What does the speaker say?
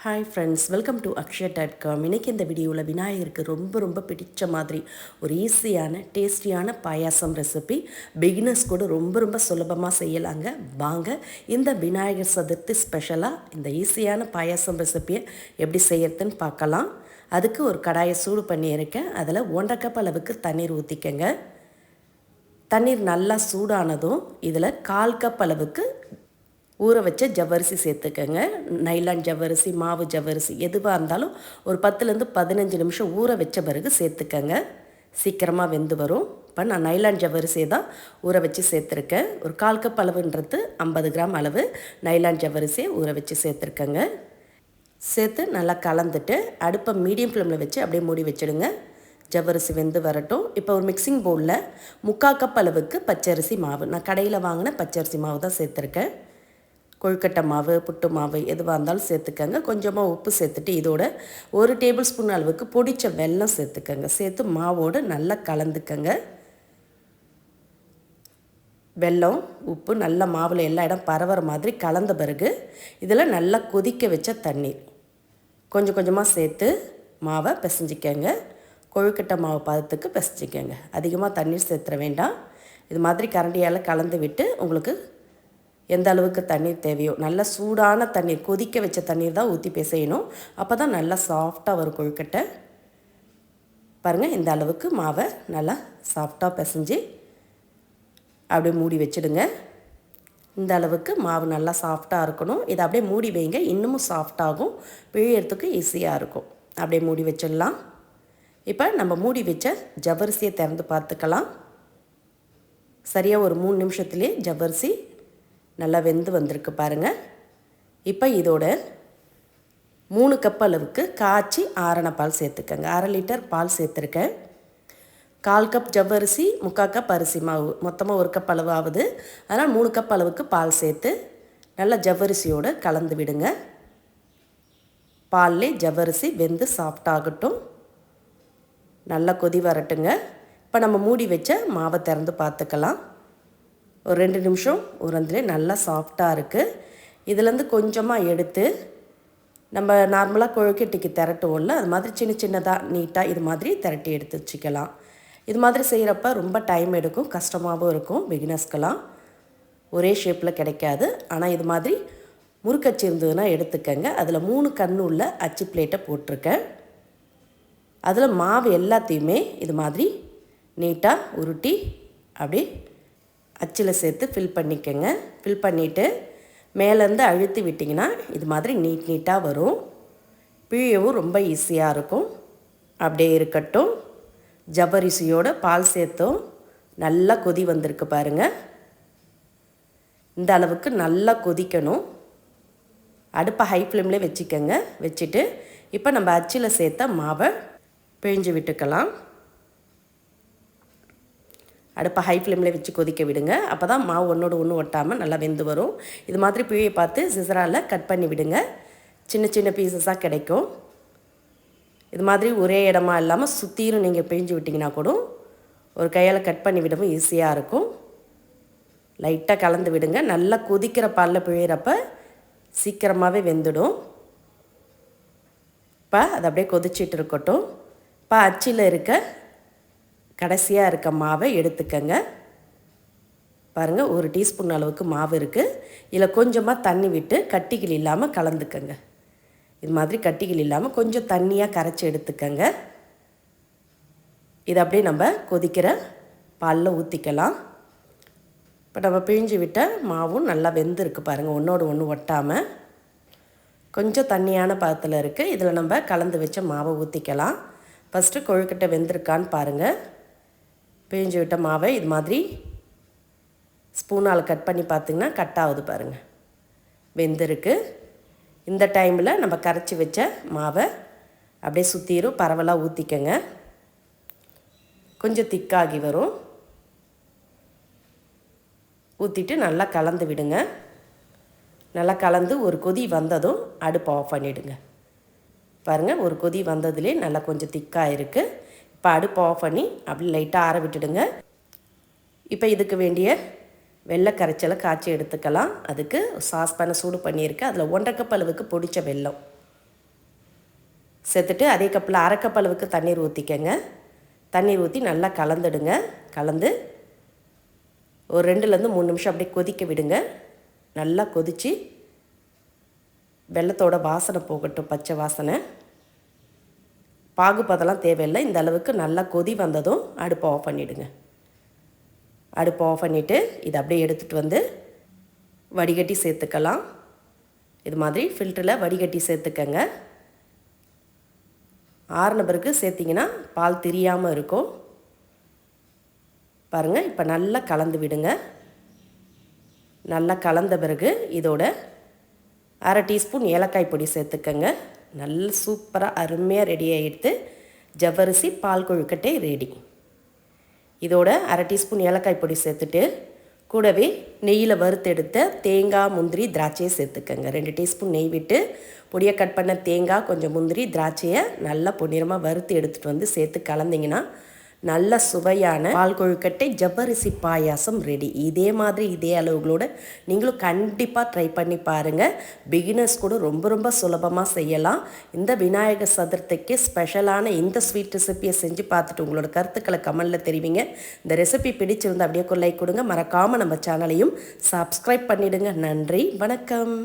Hi friends, welcome to அக்ஷயா.com. இன்றைக்கி இந்த வீடியோவில் விநாயகருக்கு ரொம்ப பிடிச்ச மாதிரி ஒரு ஈஸியான டேஸ்டியான பாயாசம் ரெசிபி பிகினர்ஸ் கூட ரொம்ப சுலபமாக செய்யலாங்க. வாங்க இந்த விநாயகர் சதுர்த்தி ஸ்பெஷலாக இந்த ஈஸியான பாயாசம் ரெசிபியை எப்படி செய்யறதுன்னு பார்க்கலாம். அதுக்கு ஒரு கடாயை சூடு பண்ணியிருக்கேன். அதில் 1.5 கப் அளவுக்கு தண்ணீர் ஊற்றிக்கங்க. தண்ணீர் நல்லா சூடானதும் இதில் 1/4 கப் அளவுக்கு ஊற வச்ச ஜவ்வரிசி சேர்த்துக்கங்க. நைலான் ஜவ்வரிசி, மாவு ஜவ்வரிசி எதுவாக இருந்தாலும் ஒரு 10லேருந்து 15 நிமிஷம் ஊற வச்ச பிறகு சேர்த்துக்கங்க. சீக்கிரமாக வெந்து வரும். இப்போ நான் நைலான் ஜவ்வரிசியை தான் ஊற வச்சு சேர்த்துருக்கேன். ஒரு 1/4 கப் அளவுன்றது 50 கிராம் அளவு நைலான் ஜவ்வரிசியை ஊற வச்சு சேர்த்துருக்கங்க. சேர்த்து நல்லா கலந்துட்டு அடுப்பை மீடியம் ஃப்ளேமில் வச்சு அப்படியே மூடி வச்சுடுங்க. ஜவ்வரிசி வெந்து வரட்டும். இப்போ ஒரு மிக்சிங் பவுலில் 3/4 கப் அளவுக்கு பச்சரிசி மாவு, நான் கடையில் வாங்கின பச்சரிசி மாவு தான் சேர்த்துருக்கேன். கொழுக்கட்டை மாவு, புட்டு மாவு எதுவாக இருந்தாலும் சேர்த்துக்கங்க. கொஞ்சமாக உப்பு சேர்த்துட்டு இதோட 1 டேபிள் ஸ்பூன் அளவுக்கு பொடிச்ச வெல்லம் சேர்த்துக்கங்க. சேர்த்து மாவோடு நல்லா கலந்துக்கங்க. வெல்லம், உப்பு நல்லா மாவில் எல்லா இடம் பரவுற மாதிரி கலந்த பிறகு இதில் நல்லா கொதிக்க வச்ச தண்ணீர் கொஞ்சமாக சேர்த்து மாவை பிசைஞ்சிக்கங்க. கொழுக்கட்டை மாவு பதத்துக்கு பிசைஞ்சிக்கங்க. அதிகமாக தண்ணீர் சேர்த்துற வேண்டாம். இது மாதிரி கரண்டியால் கலந்து விட்டு உங்களுக்கு எந்த அளவுக்கு தண்ணீர் தேவையோ, நல்ல சூடான தண்ணீர், கொதிக்க வச்ச தண்ணீர் தான் ஊற்றி பிசையணும். அப்போ தான் நல்லா சாஃப்டாக வரும் கொழுக்கட்டை. பாருங்கள், இந்த அளவுக்கு மாவை நல்லா சாஃப்டாக பிசைஞ்சு அப்படியே மூடி வச்சுடுங்க. இந்த அளவுக்கு மாவு நல்லா சாஃப்டாக இருக்கணும். இதை அப்படியே மூடி வைங்க, இன்னமும் சாஃப்டாகும், பிழியறதுக்கு ஈஸியாக இருக்கும். அப்படியே மூடி வச்சிடலாம். இப்போ நம்ம மூடி வச்ச ஜவ்வரிசியை திறந்து பார்த்துக்கலாம். சரியாக ஒரு 3 நிமிஷத்துலேயே ஜவ்வரிசி நல்லா வெந்து வந்திருக்கு பாருங்கள். இப்போ இதோட 3 கப் அளவுக்கு காய்ச்சி ஆறின பால் சேர்த்துக்கங்க. 1/2 லிட்டர் பால் சேர்த்துருக்கேன். 1/4 கப் ஜவ்வரிசி, 3/4 கப் அரிசி மாவு, மொத்தமாக 1 கப் அளவு ஆகுது. அதனால் 3 கப் அளவுக்கு பால் சேர்த்து நல்லா ஜவ்வரிசியோடு கலந்து விடுங்க. பால்லே ஜவ்வரிசி வெந்து சாஃப்டாகட்டும். நல்லா கொதி வரட்டுங்க. இப்போ நம்ம மூடி வச்ச மாவை திறந்து பார்த்துக்கலாம். ஒரு 2 நிமிஷம் ஊறந்துலே நல்லா சாஃப்டாக இருக்குது. இதுலேருந்து கொஞ்சமாக எடுத்து நம்ம நார்மலாக கொழுக்கட்டைக்கு திரட்டுவோம்ல, அது மாதிரி சின்னதாக நீட்டாக இது மாதிரி திரட்டி எடுத்து வச்சுக்கலாம். இது மாதிரி செய்கிறப்ப ரொம்ப டைம் எடுக்கும், கஷ்டமாகவும் இருக்கும் பிகினர்ஸ்க்கெல்லாம். ஒரே ஷேப்பில் கிடைக்காது. ஆனால் இது மாதிரி முறுக்கச்சு இருந்ததுன்னா எடுத்துக்கங்க. அதில் 3 கண்ணு உள்ள அச்சு பிளேட்டை போட்டிருக்கேன். அதில் மாவு எல்லாத்தையுமே இது மாதிரி நீட்டாக உருட்டி அப்படி அச்சில் சேர்த்து ஃபில் பண்ணிக்கோங்க. ஃபில் பண்ணிவிட்டு மேலேருந்து அழுத்தி விட்டிங்கன்னா இது மாதிரி நீட்டாக வரும். பிழியவும் ரொம்ப ஈஸியாக இருக்கும். அப்படியே இருக்கட்டும். ஜவ்வரிசியோட பால் சேர்த்தோம். நல்லா கொதி வந்திருக்கு பாருங்கள். இந்த அளவுக்கு நல்லா கொதிக்கணும். அடுப்பை ஹை ஃப்ளேம்லேயே வச்சுக்கோங்க. வச்சுட்டு இப்போ நம்ம அச்சில் சேர்த்த மாவை பிழிஞ்சு விட்டுக்கலாம். அடுப்பை ஹை ஃப்ளேமில் வச்சு கொதிக்க விடுங்க. அப்போ தான் மாவு ஒன்றோடு ஒன்று ஒட்டாமல் நல்லா வெந்து வரும். இது மாதிரி பிழியை பார்த்து சிசரால் கட் பண்ணி விடுங்க. சின்ன பீசஸாக கிடைக்கும். இது மாதிரி ஒரே இடமா இல்லாமல் சுற்றிலும் நீங்கள் பிழிஞ்சு விட்டிங்கன்னா கூட ஒரு கையால் கட் பண்ணி விடவும் ஈஸியாக இருக்கும். லைட்டாக கலந்து விடுங்க. நல்லா கொதிக்கிற பாலில் பிழியிறப்ப சீக்கிரமாகவே வெந்துடும். இப்போ அது அப்படியே கொதிச்சிட்டு இருக்கட்டும். இப்போ அச்சில் இருக்க கடைசியாக இருக்க மாவை எடுத்துக்கங்க. பாருங்கள், 1 டீஸ்பூன் அளவுக்கு மாவு இருக்குது. இதில் கொஞ்சமாக தண்ணி விட்டு கட்டிகள் இல்லாமல் கலந்துக்கங்க. இது மாதிரி கட்டிகள் இல்லாமல் கொஞ்சம் தண்ணியாக கரைச்சி எடுத்துக்கங்க. இதை அப்படியே நம்ம கொதிக்கிற பாலில் ஊற்றிக்கலாம். இப்போ நம்ம பிழிஞ்சு விட்ட மாவும் நல்லா வெந்திருக்கு பாருங்கள், ஒன்றோடு ஒன்று ஒட்டாமல். கொஞ்சம் தண்ணியான பதத்தில் இருக்குது. இதில் நம்ம கலந்து வச்ச மாவை ஊற்றிக்கலாம். ஃபஸ்ட்டு கொழுக்கட்டை வெந்திருக்கான்னு பாருங்கள். பிழிஞ்சு விட்ட மாவை இது மாதிரி ஸ்பூனால் கட் பண்ணி பார்த்திங்கன்னா கட் ஆகுது பாருங்கள், வெந்திருக்கு. இந்த டைமில் நம்ம கரைச்சி வச்ச மாவை அப்படியே சுற்றிரும் பரவலாக ஊற்றிக்கங்க. கொஞ்சம் திக்காகி வரும். ஊற்றிட்டு நல்லா கலந்து விடுங்க. நல்லா கலந்து ஒரு கொதி வந்ததும் அடுப்பு ஆஃப் பண்ணிவிடுங்க. பாருங்கள், ஒரு கொதி வந்ததுலேயே நல்லா கொஞ்சம் திக்காக இருக்குது. இப்போ அடுப்பு ஆஃப் பண்ணி அப்படி லைட்டாக ஆற விட்டுடுங்க. இப்போ இதுக்கு வேண்டிய வெள்ளை கரைச்சலை காய்ச்சி எடுத்துக்கலாம். அதுக்கு சாஸ்பேனை சூடு பண்ணியிருக்கேன். அதில் 1.5 கப் அளவுக்கு பொடிச்ச வெல்லம் சேர்த்துட்டு அதே கப்பில் அரை கப் அளவுக்கு தண்ணீர் ஊற்றிக்கங்க. தண்ணீர் ஊற்றி நல்லா கலந்துடுங்க. கலந்து ஒரு 2லேருந்து 3 நிமிஷம் அப்படியே கொதிக்க விடுங்க. நல்லா கொதித்து வெல்லத்தோட வாசனை போகட்டும், பச்சை வாசனை. பாகுபதெல்லாம் தேவையில்லை. இந்த அளவுக்கு நல்லா கொதி வந்ததும் அடுப்பை ஆஃப் பண்ணிவிடுங்க. அடுப்பை ஆஃப் பண்ணிவிட்டு இதை அப்படியே எடுத்துகிட்டு வந்து வடிகட்டி சேர்த்துக்கலாம். இது மாதிரி ஃபில்டரில் வடிகட்டி சேர்த்துக்கங்க. ஆறின பிறகு சேர்த்திங்கன்னா பால் திரியாமல் இருக்கும். பாருங்கள், இப்போ நல்லா கலந்து விடுங்க. நல்லா கலந்த பிறகு இதோட அரை டீஸ்பூன் ஏலக்காய் பொடி சேர்த்துக்கங்க. நல்ல சூப்பராக அருமையாக ரெடி ஆகிடுது. ஜவ்வரிசி பால் கொழுக்கட்டை ரெடி. இதோட அரை டீஸ்பூன் ஏலக்காய் பொடி சேர்த்துட்டு கூடவே நெய்யில் வறுத்தெடுத்த தேங்காய், முந்திரி, திராட்சையை சேர்த்துக்கங்க. 2 டீஸ்பூன் நெய் விட்டு பொடியை கட் பண்ண தேங்காய், கொஞ்சம் முந்திரி, திராட்சையை நல்லா பொன்னிறமாக வறுத்து எடுத்துகிட்டு வந்து சேர்த்து கலந்திங்கன்னா நல்ல சுவையான பால் கொழுக்கட்டை ஜவ்வரிசி பாயாசம் ரெடி. இதே மாதிரி இதே அளவுகளோட நீங்களும் கண்டிப்பாக ட்ரை பண்ணி பாருங்கள். பிகினர்ஸ் கூட ரொம்ப ரொம்ப சுலபமாக செய்யலாம். இந்த விநாயகர் சதுர்த்திக்கு ஸ்பெஷலான இந்த ஸ்வீட் ரெசிப்பியை செஞ்சு பார்த்துட்டு உங்களோட கருத்துக்களை கமெண்டில் தெரிவிங்க. இந்த ரெசிபி பிடிச்சிருந்தால் அப்படியே லைக் கொடுங்க. மறக்காமல் நம்ம சேனலையும் சப்ஸ்கிரைப் பண்ணிவிடுங்க. நன்றி, வணக்கம்.